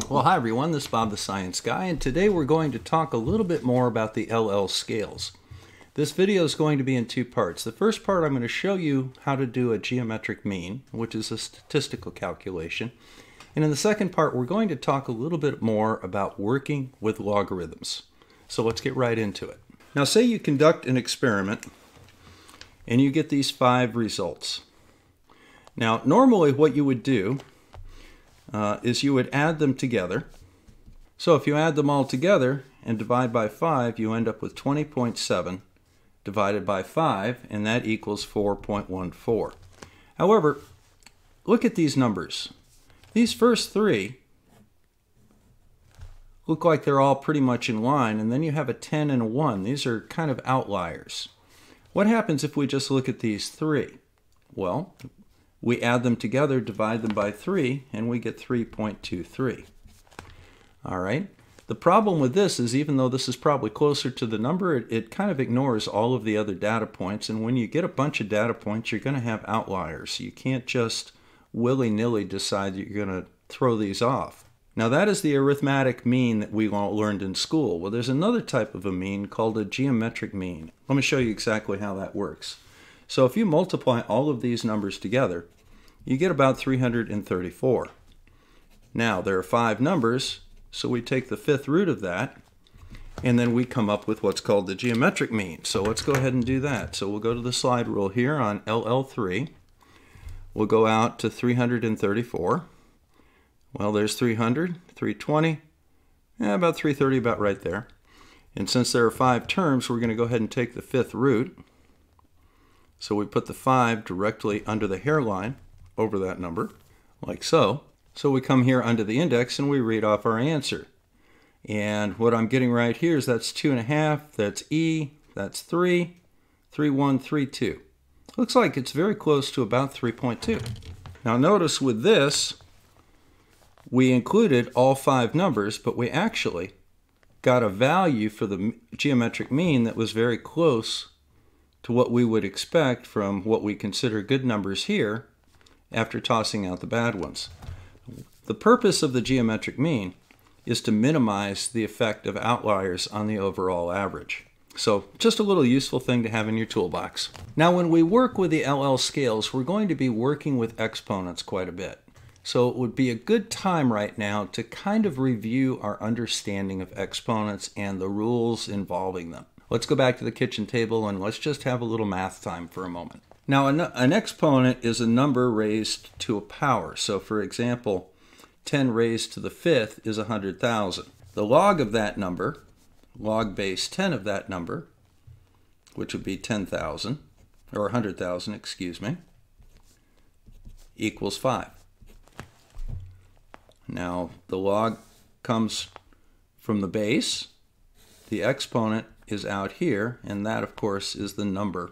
Well, hi everyone, this is Bob the Science Guy, and today we're going to talk a little bit more about the LL scales. This video is going to be in two parts. The first part, I'm going to show you how to do a geometric mean, which is a statistical calculation. And in the second part, we're going to talk a little bit more about working with logarithms. So let's get right into it. Now, say you conduct an experiment and you get these 5 results. Now, normally what you would do is you would add them together. So if you add them all together and divide by 5, you end up with 20.7 divided by 5, and that equals 4.14. However, look at these numbers. These first 3 look like they're all pretty much in line, and then you have a 10 and a 1. These are kind of outliers. What happens if we just look at these 3? Well, we add them together, divide them by 3, and we get 3.23. All right. The problem with this is, even though this is probably closer to the number, it kind of ignores all of the other data points. And when you get a bunch of data points, you're going to have outliers. You can't just willy-nilly decide that you're going to throw these off. Now, that is the arithmetic mean that we all learned in school. Well, there's another type of a mean called a geometric mean. Let me show you exactly how that works. So if you multiply all of these numbers together, you get about 334. Now, there are 5 numbers, so we take the 5th root of that, and then we come up with what's called the geometric mean. So let's go ahead and do that. So we'll go to the slide rule here on LL3. We'll go out to 334. Well, there's 300, 320, about 330, about right there. And since there are 5 terms, we're going to go ahead and take the 5th root. So we put the 5 directly under the hairline over that number, like so. So we come here under the index and we read off our answer. And what I'm getting right here is that's 2.5, that's E, that's 3, 3.1, 3.2. Looks like it's very close to about 3.2. Now notice with this, we included all 5 numbers, but we actually got a value for the geometric mean that was very close to what we would expect from what we consider good numbers here after tossing out the bad ones. The purpose of the geometric mean is to minimize the effect of outliers on the overall average. So just a little useful thing to have in your toolbox. Now, when we work with the LL scales, we're going to be working with exponents quite a bit. So it would be a good time right now to kind of review our understanding of exponents and the rules involving them. Let's go back to the kitchen table and let's just have a little math time for a moment. Now, an exponent is a number raised to a power. So for example, 10 raised to the 5th is 100,000. The log of that number, log base 10 of that number, which would be 10,000, or 100,000, excuse me, equals 5. Now, the log comes from the base. The exponent is out here, and that, of course, is the number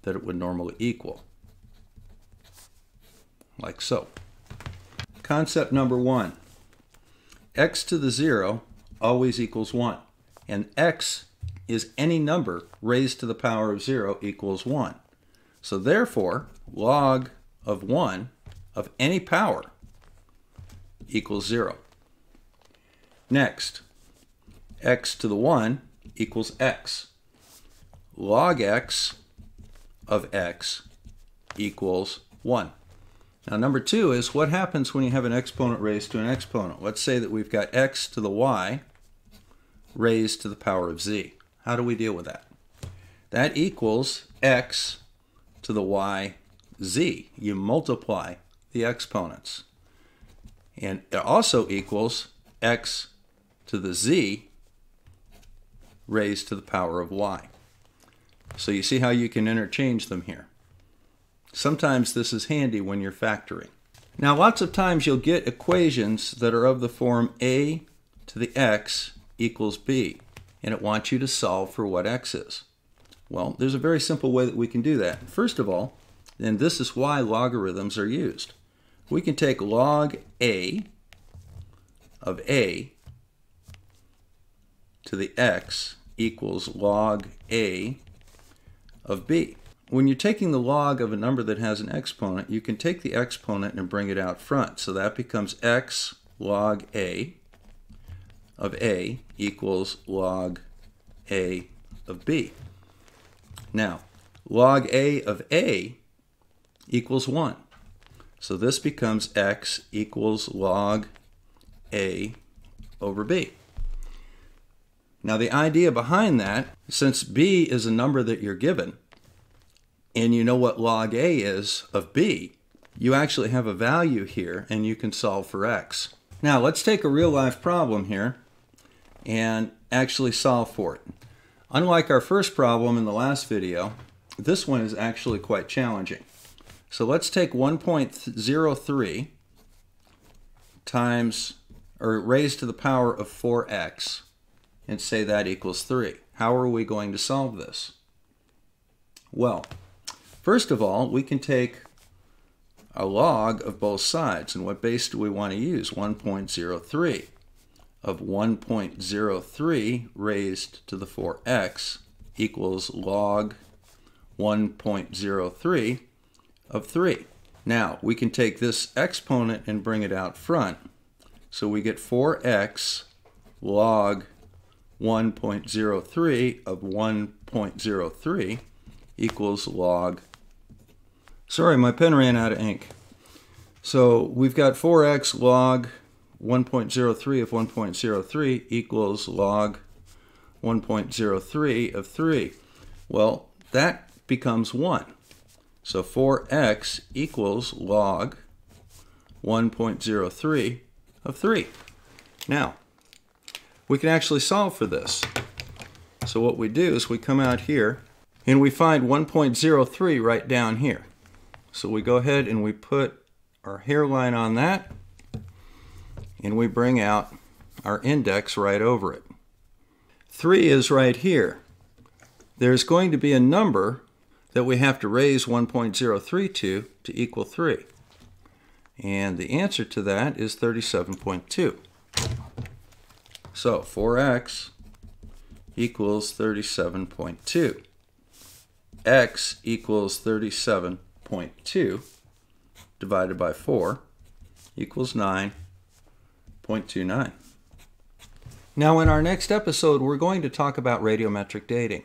that it would normally equal, like so. Concept number 1, x to the 0 always equals 1, and x is any number raised to the power of 0 equals 1. So therefore, log of 1 of any power equals 0. Next, x to the 1 equals x. Log x of x equals 1. Now, number 2 is what happens when you have an exponent raised to an exponent. Let's say that we've got x to the y raised to the power of z. How do we deal with that? That equals x to the y z. You multiply the exponents. And it also equals x to the z raised to the power of y. So you see how you can interchange them here. Sometimes this is handy when you're factoring. Now, lots of times you'll get equations that are of the form a to the x equals b, and it wants you to solve for what x is. Well, there's a very simple way that we can do that. First of all, and this is why logarithms are used, we can take log a of a to the x equals log a of b. When you're taking the log of a number that has an exponent, you can take the exponent and bring it out front. So that becomes x log A of A equals log A of B. Now, log A of A equals 1. So this becomes x equals log A over B. Now the idea behind that, since B is a number that you're given, and you know what log A is of B, you actually have a value here and you can solve for x. Now let's take a real life problem here and actually solve for it. Unlike our first problem in the last video, this one is actually quite challenging. So let's take 1.03 times, or raised to the power of 4x, and say that equals 3. How are we going to solve this? Well, first of all, we can take a log of both sides. And what base do we want to use? 1.03 of 1.03 raised to the 4x equals log 1.03 of 3. Now, we can take this exponent and bring it out front. So we get 4x log 1.03 of 1.03 equals log... Sorry, my pen ran out of ink. So we've got 4x log 1.03 of 1.03 equals log 1.03 of 3. Well, that becomes 1. So 4x equals log 1.03 of 3. Now, we can actually solve for this. So what we do is we come out here and we find 1.03 right down here. So we go ahead and we put our hairline on that and we bring out our index right over it. 3 is right here. There's going to be a number that we have to raise 1.03 to equal 3. And the answer to that is 37.2. So 4x equals 37.2. X equals 37.2 divided by 4 equals 9.29. Now in our next episode, we're going to talk about radiometric dating.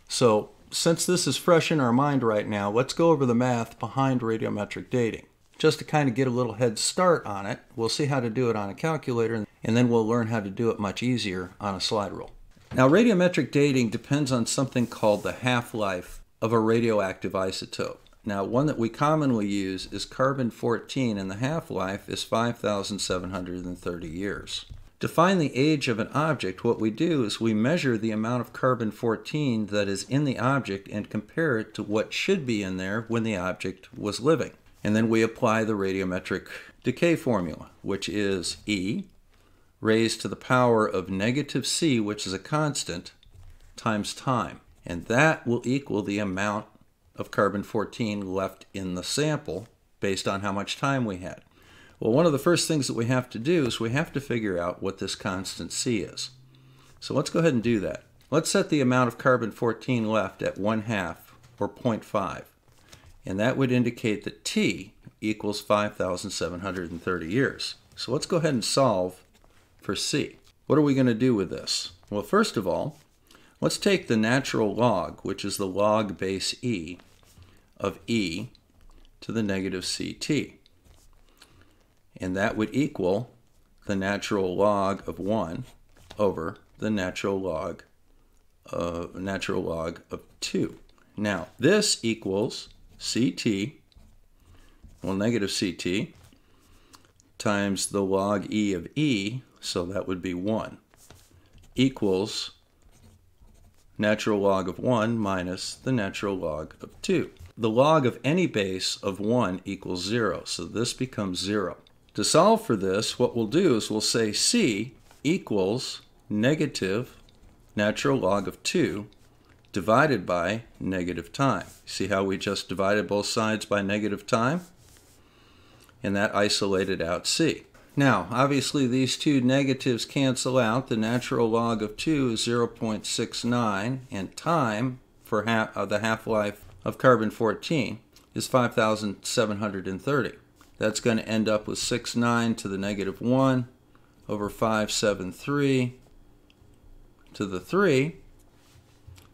So since this is fresh in our mind right now, let's go over the math behind radiometric dating. Just to kind of get a little head start on it, we'll see how to do it on a calculator, and then we'll learn how to do it much easier on a slide rule. Now, radiometric dating depends on something called the half-life of a radioactive isotope. Now, one that we commonly use is carbon-14, and the half-life is 5,730 years. To find the age of an object, what we do is we measure the amount of carbon-14 that is in the object and compare it to what should be in there when the object was living. And then we apply the radiometric decay formula, which is E raised to the power of negative c, which is a constant, times time. And that will equal the amount of carbon-14 left in the sample based on how much time we had. Well, one of the first things that we have to do is we have to figure out what this constant c is. So let's go ahead and do that. Let's set the amount of carbon-14 left at 1/2 or 0.5. And that would indicate that t equals 5,730 years. So let's go ahead and solve for c. What are we going to do with this? Well, first of all, let's take the natural log, which is the log base e, of e to the negative ct. And that would equal the natural log of 1 over the natural log of 2. Now, this equals ct, well, negative ct, times the log e of e, so that would be 1, equals natural log of 1 minus the natural log of 2. The log of any base of 1 equals 0, so this becomes 0. To solve for this, what we'll do is we'll say c equals negative natural log of 2 divided by negative time. See how we just divided both sides by negative time? And that isolated out c. Now, obviously these two negatives cancel out. The natural log of 2 is 0.69, and time for the half-life of carbon-14 is 5,730. That's going to end up with 69 to the negative 1 over 573 to the 3.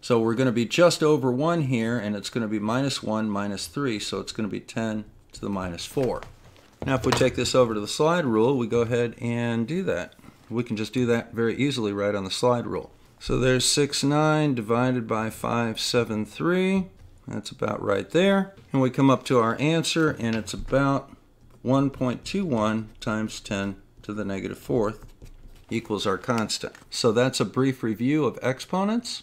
So we're going to be just over 1 here, and it's going to be minus 1 minus 3, so it's going to be 10 to the minus 4. Now if we take this over to the slide rule, we go ahead and do that. We can just do that very easily right on the slide rule. So there's 6,9 divided by 573. That's about right there. And we come up to our answer, and it's about 1.21 times 10 to the negative 4th equals our constant. So that's a brief review of exponents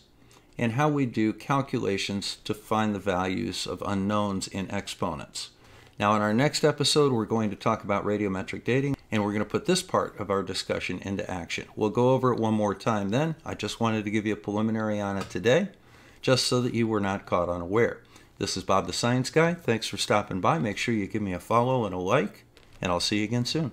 and how we do calculations to find the values of unknowns in exponents. Now in our next episode, we're going to talk about radiometric dating, and we're going to put this part of our discussion into action. We'll go over it one more time then. I just wanted to give you a preliminary on it today, just so that you were not caught unaware. This is Bob the Science Guy. Thanks for stopping by. Make sure you give me a follow and a like, and I'll see you again soon.